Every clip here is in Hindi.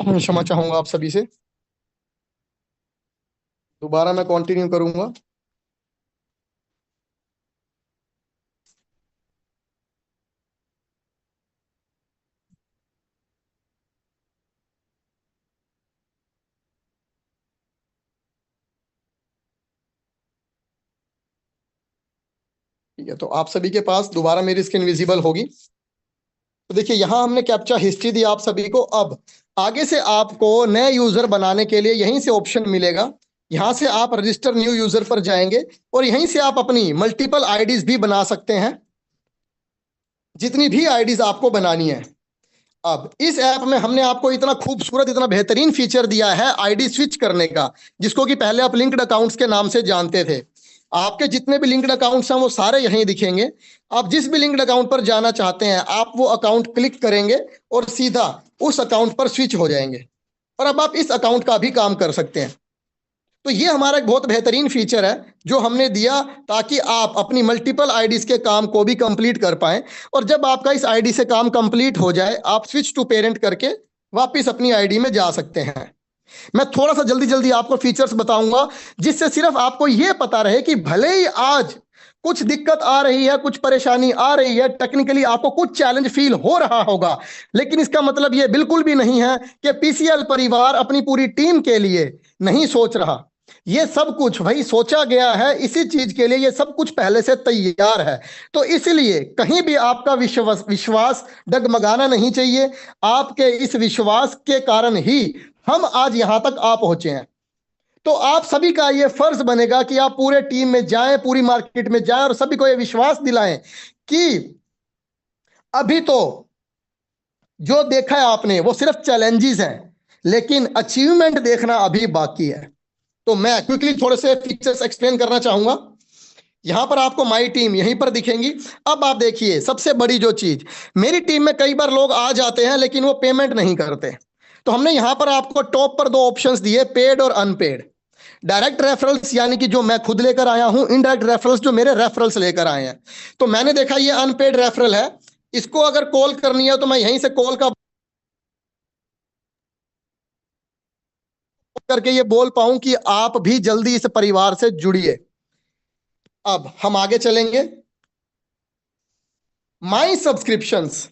क्षमा चाहूंगा आप सभी से। दोबारा मैं कंटिन्यू करूंगा। ठीक है, तो आप सभी के पास दोबारा मेरी स्क्रीन विजिबल होगी। तो देखिए, यहाँ हमने कैप्चा हिस्ट्री दी आप सभी को। अब आगे से आपको नए यूजर बनाने के लिए यहीं से ऑप्शन मिलेगा। यहाँ से आप रजिस्टर न्यू यूजर पर जाएंगे और यहीं से आप अपनी मल्टीपल आईडीज भी बना सकते हैं, जितनी भी आईडीज आपको बनानी है। अब इस ऐप में हमने आपको इतना खूबसूरत, इतना बेहतरीन फीचर दिया है आईडी स्विच करने का, जिसको कि पहले आप लिंक्ड अकाउंट्स के नाम से जानते थे। आपके जितने भी लिंक्ड अकाउंट्स हैं वो सारे यहीं दिखेंगे। आप जिस भी लिंक्ड अकाउंट पर जाना चाहते हैं, आप वो अकाउंट क्लिक करेंगे और सीधा उस अकाउंट पर स्विच हो जाएंगे। और अब आप इस अकाउंट का भी काम कर सकते हैं। तो ये हमारा एक बहुत बेहतरीन फीचर है जो हमने दिया, ताकि आप अपनी मल्टीपल आईडीज के काम को भी कंप्लीट कर पाएं। और जब आपका इस आईडी से काम कंप्लीट हो जाए, आप स्विच टू पेरेंट करके वापस अपनी आईडी में जा सकते हैं। मैं थोड़ा सा जल्दी जल्दी आपको फीचर्स बताऊंगा, जिससे सिर्फ आपको यह पता रहे कि भले ही आज कुछ दिक्कत आ रही है, कुछ परेशानी आ रही है, टेक्निकली आपको कुछ चैलेंज फील हो रहा होगा, लेकिन इसका मतलब यह बिल्कुल भी नहीं है कि पीसीएल परिवार अपनी पूरी टीम के लिए नहीं सोच रहा। ये सब कुछ भाई सोचा गया है इसी चीज के लिए, ये सब कुछ पहले से तैयार है। तो इसलिए कहीं भी आपका विश्वास डगमगाना नहीं चाहिए। आपके इस विश्वास के कारण ही हम आज यहां तक आ पहुंचे हैं। तो आप सभी का ये फर्ज बनेगा कि आप पूरे टीम में जाएं, पूरी मार्केट में जाएं और सभी को ये विश्वास दिलाएं कि अभी तो जो देखा है आपने वो सिर्फ चैलेंजेस हैं, लेकिन अचीवमेंट देखना अभी बाकी है। तो मैं क्विकली थोड़े से फीचर्स एक्सप्लेन करना चाहूंगा। यहां पर आपको माई टीम यहीं पर दिखेंगी। अब आप देखिए, सबसे बड़ी जो चीज, मेरी टीम में कई बार लोग आ जाते हैं लेकिन वो पेमेंट नहीं करते। तो हमने यहां पर आपको टॉप पर दो ऑप्शंस दिए, पेड और अनपेड। डायरेक्ट रेफरल्स यानी कि जो मैं खुद लेकर आया हूं, इनडायरेक्ट रेफरल्स जो मेरे रेफरल्स लेकर आए हैं। तो मैंने देखा ये अनपेड रेफरल है, इसको अगर कॉल करनी है तो मैं यहीं से कॉल का करके ये बोल पाऊं कि आप भी जल्दी इस परिवार से जुड़िए। अब हम आगे चलेंगे। माई सब्सक्रिप्शंस,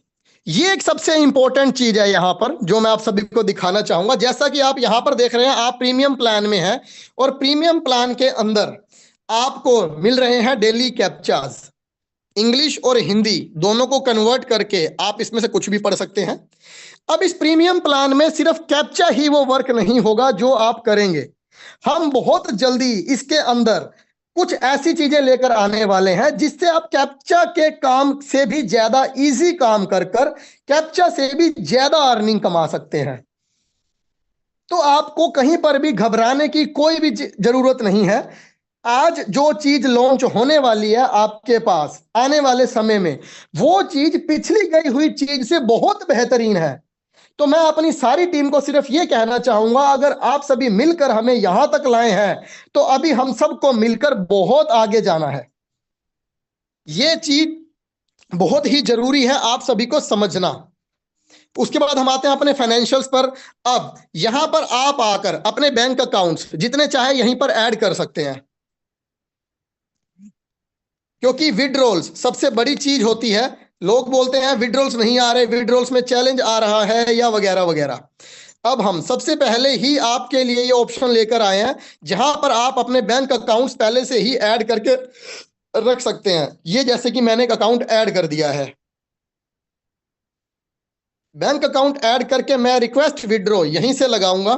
ये एक सबसे इंपॉर्टेंट चीज है यहां पर, जो मैं आप सभी को दिखाना चाहूंगा। जैसा कि आप यहां पर देख रहे हैं, आप प्रीमियम प्लान में हैं और प्रीमियम प्लान के अंदर आपको मिल रहे हैं डेली कैप्चास। इंग्लिश और हिंदी दोनों को कन्वर्ट करके आप इसमें से कुछ भी पढ़ सकते हैं। अब इस प्रीमियम प्लान में सिर्फ कैप्चा ही वो वर्क नहीं होगा जो आप करेंगे। हम बहुत जल्दी इसके अंदर कुछ ऐसी चीजें लेकर आने वाले हैं जिससे आप कैप्चा के काम से भी ज्यादा इजी काम कर कर कैप्चा से भी ज्यादा अर्निंग कमा सकते हैं। तो आपको कहीं पर भी घबराने की कोई भी जरूरत नहीं है। आज जो चीज लॉन्च होने वाली है आपके पास आने वाले समय में, वो चीज पिछली गई हुई चीज से बहुत बेहतरीन है। तो मैं अपनी सारी टीम को सिर्फ ये कहना चाहूंगा, अगर आप सभी मिलकर हमें यहां तक लाए हैं तो अभी हम सबको मिलकर बहुत आगे जाना है। ये चीज बहुत ही जरूरी है आप सभी को समझना। उसके बाद हम आते हैं अपने फाइनेंशियल्स पर। अब यहां पर आप आकर अपने बैंक अकाउंट्स जितने चाहे यहीं पर ऐड कर सकते हैं, क्योंकि विड्रॉल्स सबसे बड़ी चीज होती है। लोग बोलते हैं विड्रॉल्स नहीं आ रहे, विड्रॉल्स में चैलेंज आ रहा है या वगैरह वगैरह। अब हम सबसे पहले ही आपके लिए ये ऑप्शन लेकर आए हैं, जहां पर आप अपने बैंक अकाउंट्स पहले से ही ऐड करके रख सकते हैं। ये जैसे कि मैंने एक अकाउंट ऐड कर दिया है। बैंक अकाउंट ऐड करके मैं रिक्वेस्ट विड्रॉ यहीं से लगाऊंगा।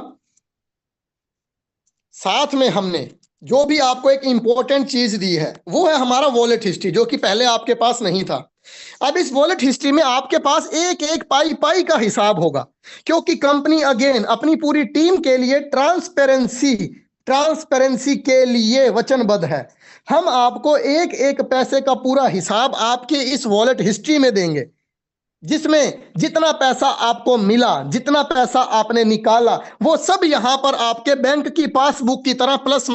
साथ में हमने जो भी आपको एक इंपॉर्टेंट चीज दी है वो है हमारा वॉलेट हिस्ट्री, जो कि पहले आपके पास नहीं था। अब इस वॉलेट हिस्ट्री में आपके पास एक एक पाई पाई का हिसाब होगा, क्योंकि कंपनी अगेन अपनी पूरी टीम के लिए ट्रांसपेरेंसी के लिए वचनबद्ध है। हम आपको एक एक पैसे का पूरा हिसाब आपके इस वॉलेट हिस्ट्री में देंगे। जिसमें जितना पैसा आपको मिला, जितना पैसा आपने निकाला, वो सब यहां पर आपके बैंक की पासबुक की तरह प्लस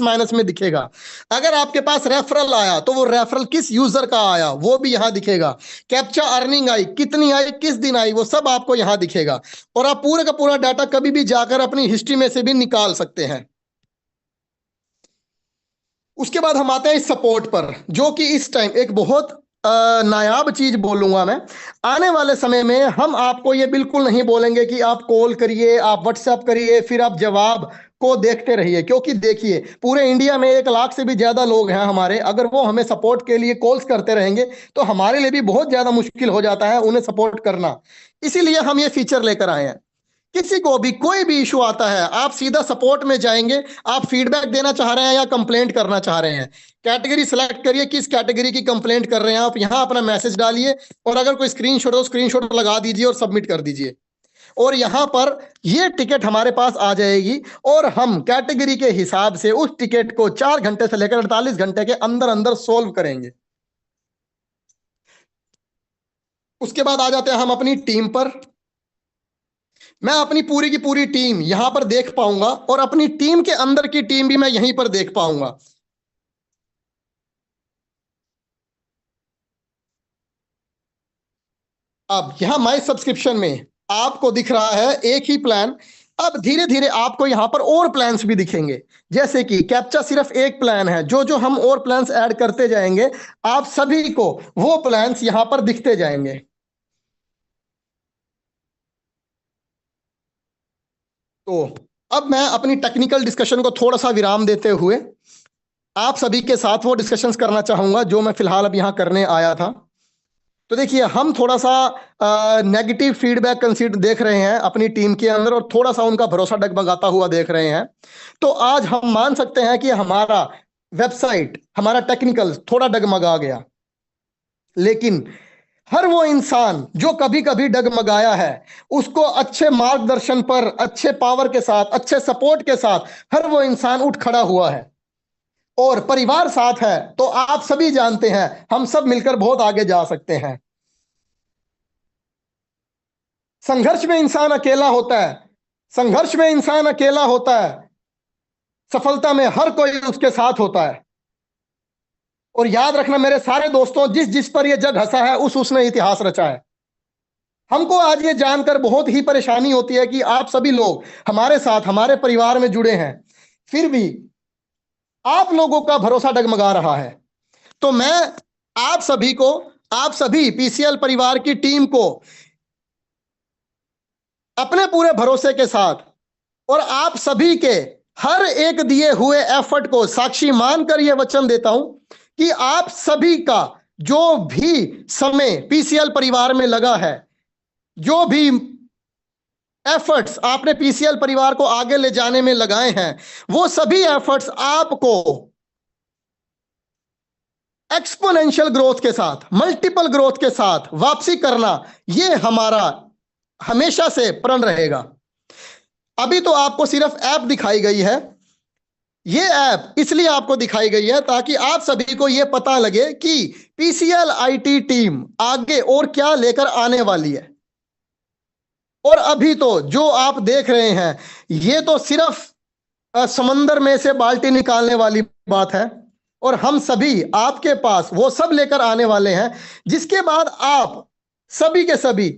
माइनस में दिखेगा। अगर आपके पास रेफरल आया तो वो रेफरल किस यूजर का आया वो भी यहां दिखेगा। कैप्चा अर्निंग आई, कितनी आई, किस दिन आई, वो सब आपको यहां दिखेगा। और आप पूरे का पूरा डाटा कभी भी जाकर अपनी हिस्ट्री में से भी निकाल सकते हैं। उसके बाद हम आते हैं इस सपोर्ट पर, जो कि इस टाइम एक बहुत नायाब चीज बोलूंगा मैं। आने वाले समय में हम आपको ये बिल्कुल नहीं बोलेंगे कि आप कॉल करिए, आप व्हाट्सएप करिए, फिर आप जवाब को देखते रहिए। क्योंकि देखिए, पूरे इंडिया में 1 लाख से भी ज्यादा लोग हैं हमारे। अगर वो हमें सपोर्ट के लिए कॉल्स करते रहेंगे तो हमारे लिए भी बहुत ज्यादा मुश्किल हो जाता है उन्हें सपोर्ट करना। इसीलिए हम ये फीचर लेकर आए हैं। किसी को भी कोई भी इशू आता है, आप सीधा सपोर्ट में जाएंगे। आप फीडबैक देना चाह रहे हैं या कंप्लेंट करना चाह रहे हैं, कैटेगरी सेलेक्ट करिए, किस कैटेगरी की कंप्लेंट कर रहे हैं आप, यहां अपना मैसेज डालिए, और अगर कोई स्क्रीनशॉट हो स्क्रीनशॉट लगा दीजिए और सबमिट कर दीजिए। और यहां पर ये टिकट हमारे पास आ जाएगी और हम कैटेगरी के हिसाब से उस टिकट को 4 घंटे से लेकर 48 घंटे के अंदर अंदर सोल्व करेंगे। उसके बाद आ जाते हैं हम अपनी टीम पर। मैं अपनी पूरी की पूरी टीम यहां पर देख पाऊंगा और अपनी टीम के अंदर की टीम भी मैं यहीं पर देख पाऊंगा। अब यहां माई सब्सक्रिप्शन में आपको दिख रहा है एक ही प्लान। अब धीरे धीरे आपको यहां पर और प्लान्स भी दिखेंगे। जैसे कि कैप्चा सिर्फ एक प्लान है, जो जो हम और प्लान्स ऐड करते जाएंगे आप सभी को वो प्लान्स यहां पर दिखते जाएंगे। तो अब मैं अपनी टेक्निकल डिस्कशन को थोड़ा सा विराम देते हुए आप सभी के साथ वो डिस्कशंस करना चाहूंगा जो मैं फिलहाल अब यहां करने आया था। तो देखिए, हम थोड़ा सा नेगेटिव फीडबैक कंसीडर देख रहे हैं अपनी टीम के अंदर और थोड़ा सा उनका भरोसा डगमगाता हुआ देख रहे हैं। तो आज हम मान सकते हैं कि हमारा वेबसाइट, हमारा टेक्निकल थोड़ा डगमगा गया। लेकिन हर वो इंसान जो कभी कभी डगमगाया है, उसको अच्छे मार्गदर्शन पर, अच्छे पावर के साथ, अच्छे सपोर्ट के साथ हर वो इंसान उठ खड़ा हुआ है। और परिवार साथ है तो आप सभी जानते हैं हम सब मिलकर बहुत आगे जा सकते हैं। संघर्ष में इंसान अकेला होता है, संघर्ष में इंसान अकेला होता है, सफलता में हर कोई उसके साथ होता है। और याद रखना मेरे सारे दोस्तों, जिस जिस पर यह जग हंसा है उसने इतिहास रचा है। हमको आज ये जानकर बहुत ही परेशानी होती है कि आप सभी लोग हमारे साथ, हमारे परिवार में जुड़े हैं, फिर भी आप लोगों का भरोसा डगमगा रहा है। तो मैं आप सभी को, आप सभी पीसीएल परिवार की टीम को अपने पूरे भरोसे के साथ और आप सभी के हर एक दिए हुए एफर्ट को साक्षी मानकर यह वचन देता हूं कि आप सभी का जो भी समय पीसीएल परिवार में लगा है, जो भी एफर्ट्स आपने पीसीएल परिवार को आगे ले जाने में लगाए हैं, वो सभी एफर्ट्स आपको एक्सपोनेंशियल ग्रोथ के साथ, मल्टीपल ग्रोथ के साथ वापसी करना, ये हमारा हमेशा से प्रण रहेगा। अभी तो आपको सिर्फ ऐप दिखाई गई है। ये ऐप इसलिए आपको दिखाई गई है ताकि आप सभी को यह पता लगे कि पीसीएल आईटी टीम आगे और क्या लेकर आने वाली है। और अभी तो जो आप देख रहे हैं, ये तो सिर्फ समंदर में से बाल्टी निकालने वाली बात है। और हम सभी आपके पास वो सब लेकर आने वाले हैं जिसके बाद आप सभी के सभी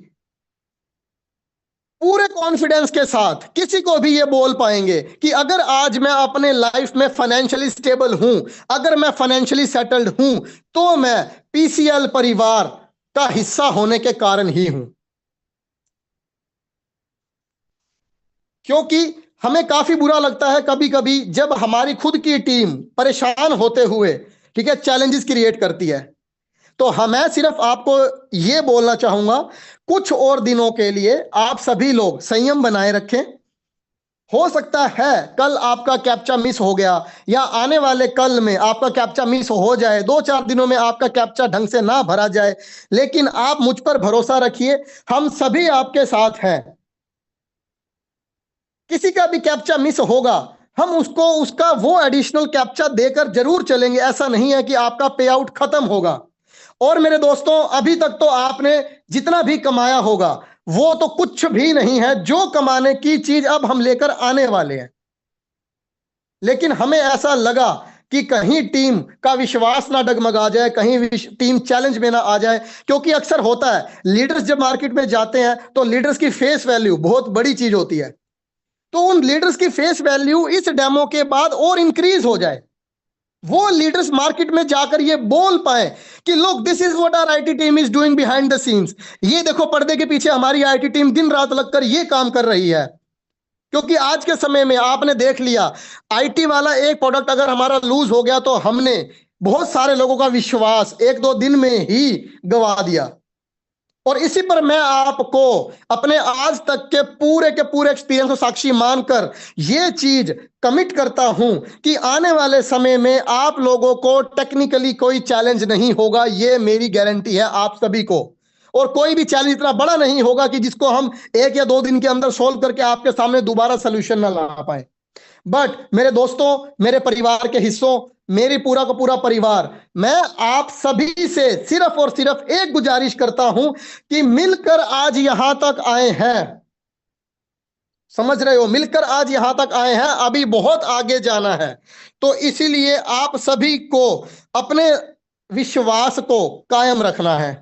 पूरे कॉन्फिडेंस के साथ किसी को भी ये बोल पाएंगे कि अगर आज मैं अपने लाइफ में फाइनेंशियली स्टेबल हूं, अगर मैं फाइनेंशियली सेटल्ड हूं, तो मैं पीसीएल परिवार का हिस्सा होने के कारण ही हूं। क्योंकि हमें काफी बुरा लगता है कभी कभी जब हमारी खुद की टीम परेशान होते हुए, ठीक है, चैलेंजेस क्रिएट करती है। तो मैं सिर्फ आपको यह बोलना चाहूंगा, कुछ और दिनों के लिए आप सभी लोग संयम बनाए रखें। हो सकता है कल आपका कैप्चा मिस हो गया, या आने वाले कल में आपका कैप्चा मिस हो जाए, 2-4 दिनों में आपका कैप्चा ढंग से ना भरा जाए, लेकिन आप मुझ पर भरोसा रखिए, हम सभी आपके साथ हैं। किसी का भी कैप्चा मिस होगा, हम उसको उसका वो एडिशनल कैप्चा देकर जरूर चलेंगे। ऐसा नहीं है कि आपका पे आउट खत्म होगा। और मेरे दोस्तों अभी तक तो आपने जितना भी कमाया होगा वो तो कुछ भी नहीं है, जो कमाने की चीज अब हम लेकर आने वाले हैं। लेकिन हमें ऐसा लगा कि कहीं टीम का विश्वास ना डगमगा जाए, कहीं टीम चैलेंज में ना आ जाए, क्योंकि अक्सर होता है लीडर्स जब मार्केट में जाते हैं तो लीडर्स की फेस वैल्यू बहुत बड़ी चीज होती है, तो उन लीडर्स की फेस वैल्यू इस डेमो के बाद और इंक्रीज हो जाए, वो लीडर्स मार्केट में जाकर ये बोल पाए कि look this is what our IT team is doing behind the scenes, ये देखो पर्दे के पीछे हमारी आईटी टीम दिन रात लगकर ये काम कर रही है। क्योंकि आज के समय में आपने देख लिया, आईटी वाला एक प्रोडक्ट अगर हमारा लूज हो गया तो हमने बहुत सारे लोगों का विश्वास एक दो दिन में ही गवा दिया। और इसी पर मैं आपको अपने आज तक के पूरे एक्सपीरियंस को साक्षी मानकर यह चीज कमिट करता हूं कि आने वाले समय में आप लोगों को टेक्निकली कोई चैलेंज नहीं होगा, यह मेरी गारंटी है आप सभी को। और कोई भी चैलेंज इतना बड़ा नहीं होगा कि जिसको हम 1 या 2 दिन के अंदर सोल्व करके आपके सामने दोबारा सोल्यूशन ना ला पाए। बट मेरे दोस्तों, मेरे परिवार के हिस्सों, मेरी पूरा का पूरा परिवार, मैं आप सभी से सिर्फ और सिर्फ एक गुजारिश करता हूं कि मिलकर आज यहां तक आए हैं, समझ रहे हो, मिलकर आज यहां तक आए हैं, अभी बहुत आगे जाना है। तो इसीलिए आप सभी को अपने विश्वास को कायम रखना है।